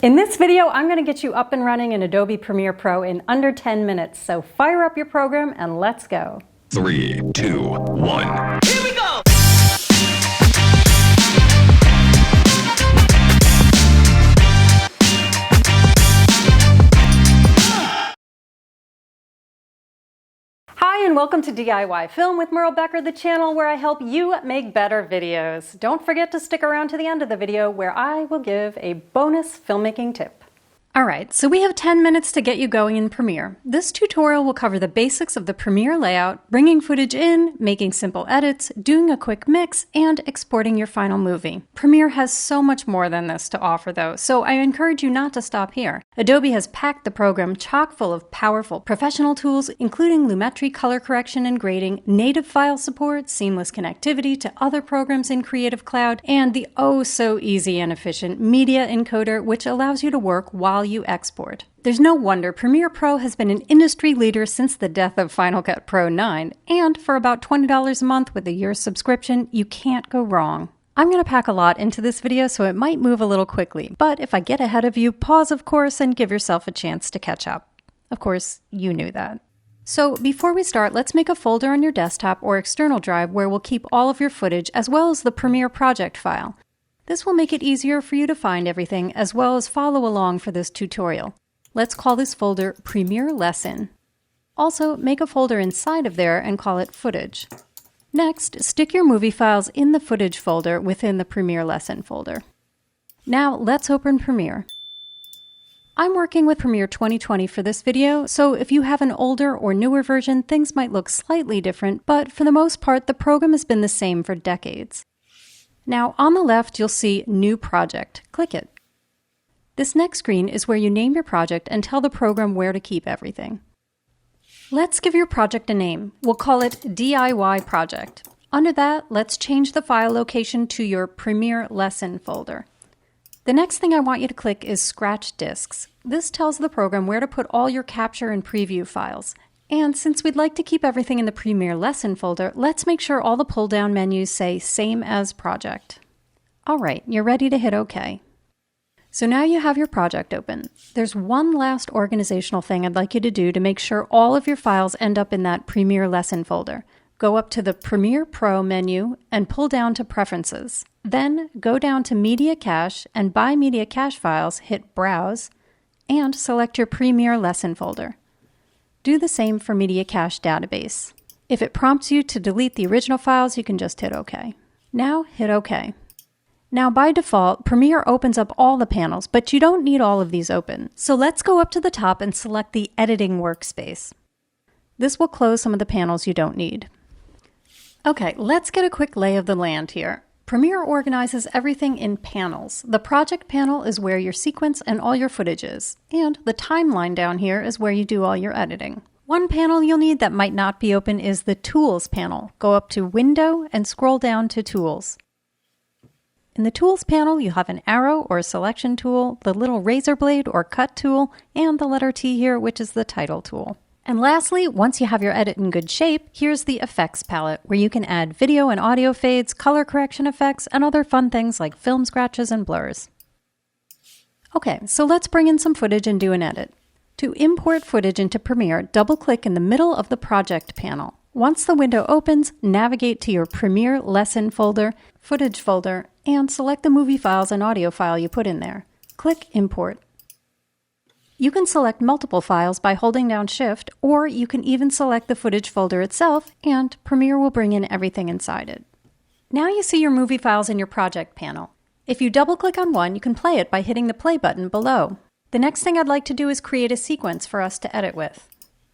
In this video, I'm going to get you up and running in Adobe Premiere Pro in under 10 minutes. So fire up your program and let's go. 3, 2, 1. Here we go! Hi and welcome to DIY Film with Merle Becker, the channel where I help you make better videos. Don't forget to stick around to the end of the video where I will give a bonus filmmaking tip. Alright, so we have 10 minutes to get you going in Premiere. This tutorial will cover the basics of the Premiere layout, bringing footage in, making simple edits, doing a quick mix, and exporting your final movie. Premiere has so much more than this to offer though, so I encourage you not to stop here. Adobe has packed the program chock full of powerful professional tools, including Lumetri color correction and grading, native file support, seamless connectivity to other programs in Creative Cloud, and the oh-so-easy and efficient Media Encoder, which allows you to work while you export. There's no wonder Premiere Pro has been an industry leader since the death of Final Cut Pro 9, and for about $20 a month with a year's subscription, you can't go wrong. I'm going to pack a lot into this video, so it might move a little quickly, but if I get ahead of you, pause of course and give yourself a chance to catch up. Of course, you knew that. So before we start, let's make a folder on your desktop or external drive where we'll keep all of your footage as well as the Premiere project file. This will make it easier for you to find everything as well as follow along for this tutorial. Let's call this folder Premiere Lesson. Also, make a folder inside of there and call it Footage. Next, stick your movie files in the Footage folder within the Premiere Lesson folder. Now, let's open Premiere. I'm working with Premiere 2020 for this video, so if you have an older or newer version, things might look slightly different, but for the most part, the program has been the same for decades. Now, on the left, you'll see New Project. Click it. This next screen is where you name your project and tell the program where to keep everything. Let's give your project a name. We'll call it DIY Project. Under that, let's change the file location to your Premiere Lesson folder. The next thing I want you to click is Scratch Disks. This tells the program where to put all your capture and preview files. And since we'd like to keep everything in the Premiere Lesson folder, let's make sure all the pull-down menus say Same as Project. Alright, you're ready to hit OK. So now you have your project open. There's one last organizational thing I'd like you to do to make sure all of your files end up in that Premiere Lesson folder. Go up to the Premiere Pro menu and pull down to Preferences. Then go down to Media Cache and by Media Cache Files, hit Browse and select your Premiere Lesson folder. Do the same for Media Cache Database. If it prompts you to delete the original files, you can just hit OK. Now hit OK. Now by default, Premiere opens up all the panels, but you don't need all of these open. So let's go up to the top and select the Editing Workspace. This will close some of the panels you don't need. Okay, let's get a quick lay of the land here. Premiere organizes everything in panels. The project panel is where your sequence and all your footage is, and the timeline down here is where you do all your editing. One panel you'll need that might not be open is the Tools panel. Go up to Window and scroll down to Tools. In the Tools panel, you have an arrow or a selection tool, the little razor blade or cut tool, and the letter T here, which is the title tool. And lastly, once you have your edit in good shape, here's the Effects palette, where you can add video and audio fades, color correction effects, and other fun things like film scratches and blurs. Okay, so let's bring in some footage and do an edit. To import footage into Premiere, double-click in the middle of the Project panel. Once the window opens, navigate to your Premiere Lesson folder, Footage folder, and select the movie files and audio file you put in there. Click Import. You can select multiple files by holding down Shift, or you can even select the footage folder itself, and Premiere will bring in everything inside it. Now you see your movie files in your project panel. If you double-click on one, you can play it by hitting the play button below. The next thing I'd like to do is create a sequence for us to edit with.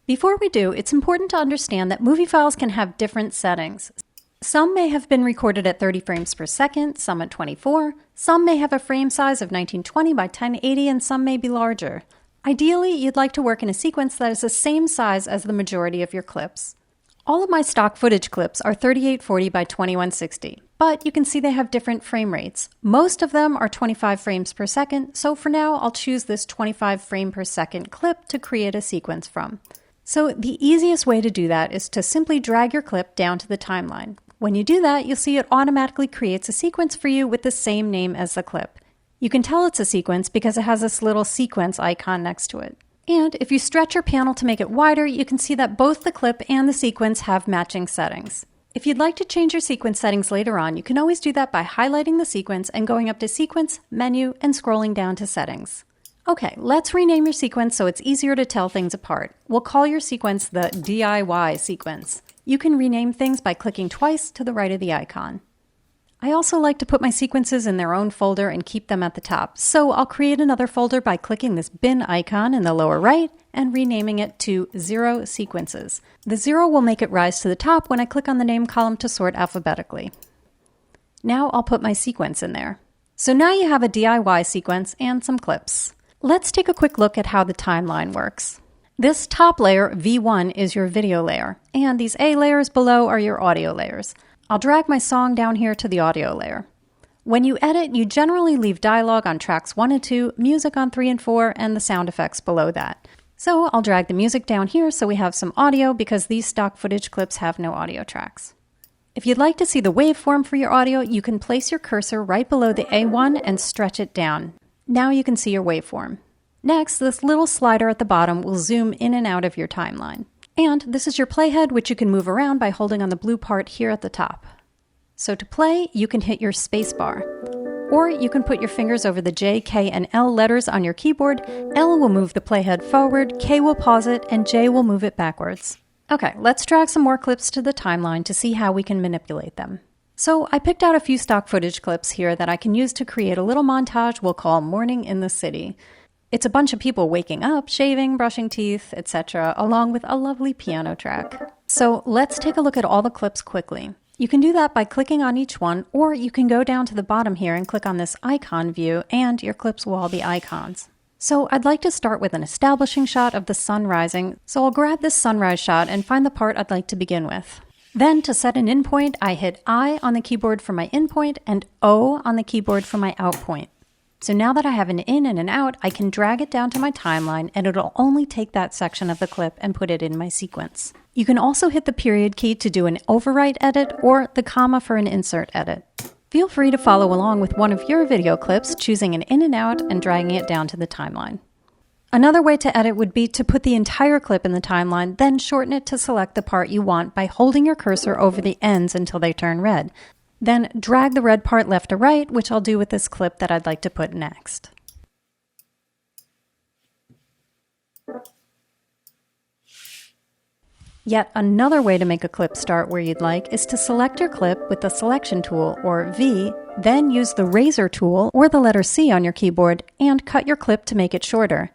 Before we do, it's important to understand that movie files can have different settings. Some may have been recorded at 30 frames per second, some at 24, some may have a frame size of 1920 by 1080, and some may be larger. Ideally, you'd like to work in a sequence that is the same size as the majority of your clips. All of my stock footage clips are 3840 by 2160, but you can see they have different frame rates. Most of them are 25 frames per second, so for now I'll choose this 25 frame per second clip to create a sequence from. So the easiest way to do that is to simply drag your clip down to the timeline. When you do that, you'll see it automatically creates a sequence for you with the same name as the clip. You can tell it's a sequence because it has this little sequence icon next to it. And if you stretch your panel to make it wider, you can see that both the clip and the sequence have matching settings. If you'd like to change your sequence settings later on, you can always do that by highlighting the sequence and going up to Sequence, Menu, and scrolling down to Settings. Okay, let's rename your sequence so it's easier to tell things apart. We'll call your sequence the DIY sequence. You can rename things by clicking twice to the right of the icon. I also like to put my sequences in their own folder and keep them at the top, so I'll create another folder by clicking this bin icon in the lower right and renaming it to 0 Sequences. The 0 will make it rise to the top when I click on the name column to sort alphabetically. Now I'll put my sequence in there. So now you have a DIY sequence and some clips. Let's take a quick look at how the timeline works. This top layer, V1, is your video layer, and these A layers below are your audio layers. I'll drag my song down here to the audio layer. When you edit, you generally leave dialogue on tracks 1 and 2, music on 3 and 4, and the sound effects below that. So I'll drag the music down here so we have some audio because these stock footage clips have no audio tracks. If you'd like to see the waveform for your audio, you can place your cursor right below the A1 and stretch it down. Now you can see your waveform. Next, this little slider at the bottom will zoom in and out of your timeline. And this is your playhead, which you can move around by holding on the blue part here at the top. So to play, you can hit your space bar. Or you can put your fingers over the J, K, and L letters on your keyboard. L will move the playhead forward, K will pause it, and J will move it backwards. Okay, let's drag some more clips to the timeline to see how we can manipulate them. So I picked out a few stock footage clips here that I can use to create a little montage we'll call Morning in the City. It's a bunch of people waking up, shaving, brushing teeth, etc., along with a lovely piano track. So let's take a look at all the clips quickly. You can do that by clicking on each one, or you can go down to the bottom here and click on this icon view, and your clips will all be icons. So I'd like to start with an establishing shot of the sun rising, so I'll grab this sunrise shot and find the part I'd like to begin with. Then to set an in point, I hit I on the keyboard for my in point and O on the keyboard for my out point. So now that I have an in and an out, I can drag it down to my timeline and it'll only take that section of the clip and put it in my sequence. You can also hit the period key to do an overwrite edit or the comma for an insert edit. Feel free to follow along with one of your video clips, choosing an in and out and dragging it down to the timeline. Another way to edit would be to put the entire clip in the timeline, then shorten it to select the part you want by holding your cursor over the ends until they turn red. Then drag the red part left to right, which I'll do with this clip that I'd like to put next. Yet another way to make a clip start where you'd like is to select your clip with the selection tool, or V, then use the razor tool or the letter C on your keyboard and cut your clip to make it shorter.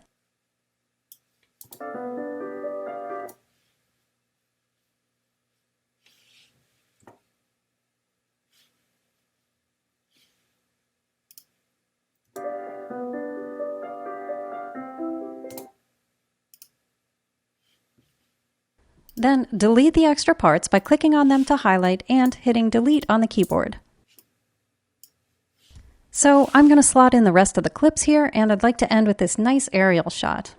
Then delete the extra parts by clicking on them to highlight and hitting delete on the keyboard. So I'm going to slot in the rest of the clips here, and I'd like to end with this nice aerial shot.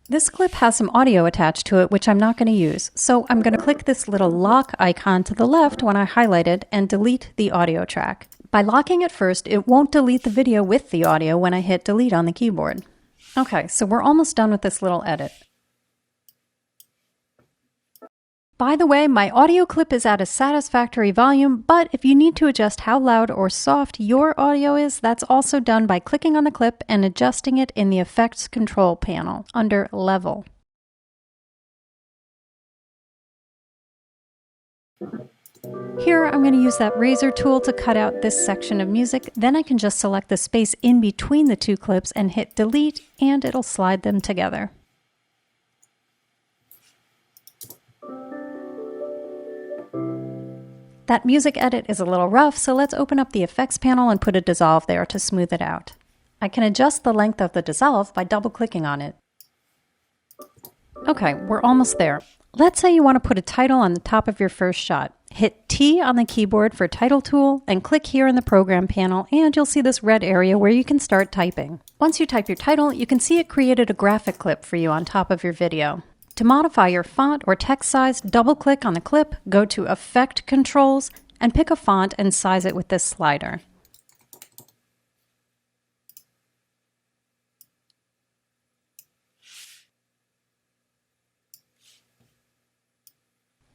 This clip has some audio attached to it, which I'm not going to use, so I'm going to click this little lock icon to the left when I highlight it and delete the audio track. By locking it first, it won't delete the video with the audio when I hit delete on the keyboard. Okay, so we're almost done with this little edit. By the way, my audio clip is at a satisfactory volume, but if you need to adjust how loud or soft your audio is, that's also done by clicking on the clip and adjusting it in the Effects Control panel under Level. Here, I'm going to use that razor tool to cut out this section of music. Then I can just select the space in between the two clips and hit delete, and it'll slide them together. That music edit is a little rough, so let's open up the effects panel and put a dissolve there to smooth it out. I can adjust the length of the dissolve by double-clicking on it. Okay, we're almost there. Let's say you want to put a title on the top of your first shot. Hit T on the keyboard for Title tool and click here in the Program panel, and you'll see this red area where you can start typing. Once you type your title, you can see it created a graphic clip for you on top of your video. To modify your font or text size, double-click on the clip, go to Effect Controls, and pick a font and size it with this slider.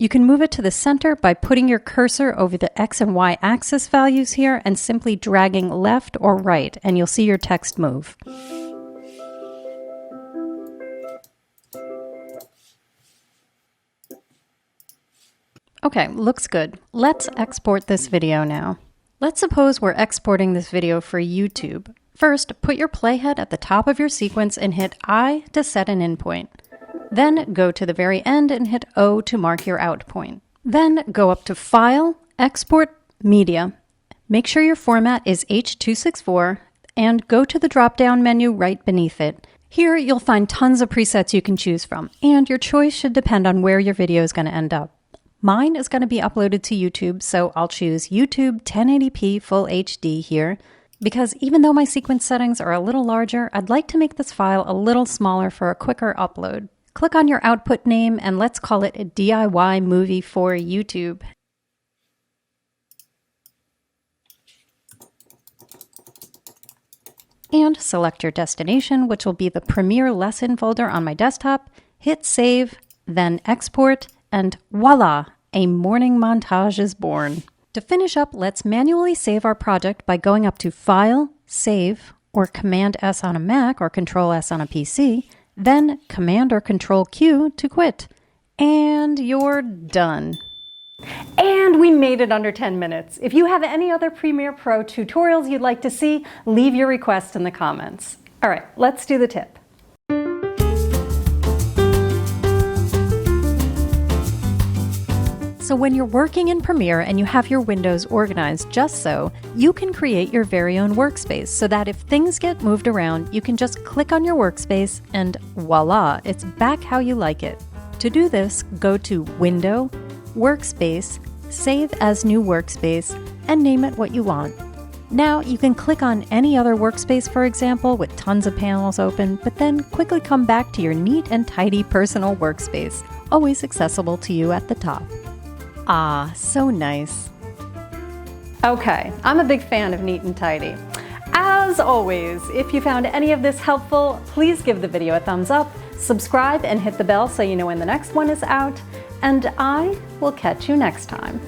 You can move it to the center by putting your cursor over the X and Y axis values here and simply dragging left or right, and you'll see your text move. Okay, looks good. Let's export this video now. Let's suppose we're exporting this video for YouTube. First, put your playhead at the top of your sequence and hit I to set an in point. Then go to the very end and hit O to mark your out point. Then go up to File, Export, Media. Make sure your format is H.264 and go to the drop-down menu right beneath it. Here you'll find tons of presets you can choose from, and your choice should depend on where your video is going to end up. Mine is going to be uploaded to YouTube, so I'll choose YouTube 1080p Full HD here, because even though my sequence settings are a little larger, I'd like to make this file a little smaller for a quicker upload. Click on your output name and let's call it a DIY movie for YouTube. And select your destination, which will be the Premiere lesson folder on my desktop. Hit save, then export, and voila, a morning montage is born. To finish up, let's manually save our project by going up to File, Save, or Command S on a Mac or Control S on a PC, then Command or Control Q to quit. And you're done. And we made it under 10 minutes. If you have any other Premiere Pro tutorials you'd like to see, leave your request in the comments. All right, let's do the tip. So when you're working in Premiere and you have your windows organized just so, you can create your very own workspace so that if things get moved around, you can just click on your workspace and voila, it's back how you like it. To do this, go to Window, Workspace, Save as New Workspace, and name it what you want. Now you can click on any other workspace, for example, with tons of panels open, but then quickly come back to your neat and tidy personal workspace, always accessible to you at the top. Ah, so nice. Okay, I'm a big fan of neat and tidy. As always, if you found any of this helpful, please give the video a thumbs up, subscribe, and hit the bell so you know when the next one is out, and I will catch you next time.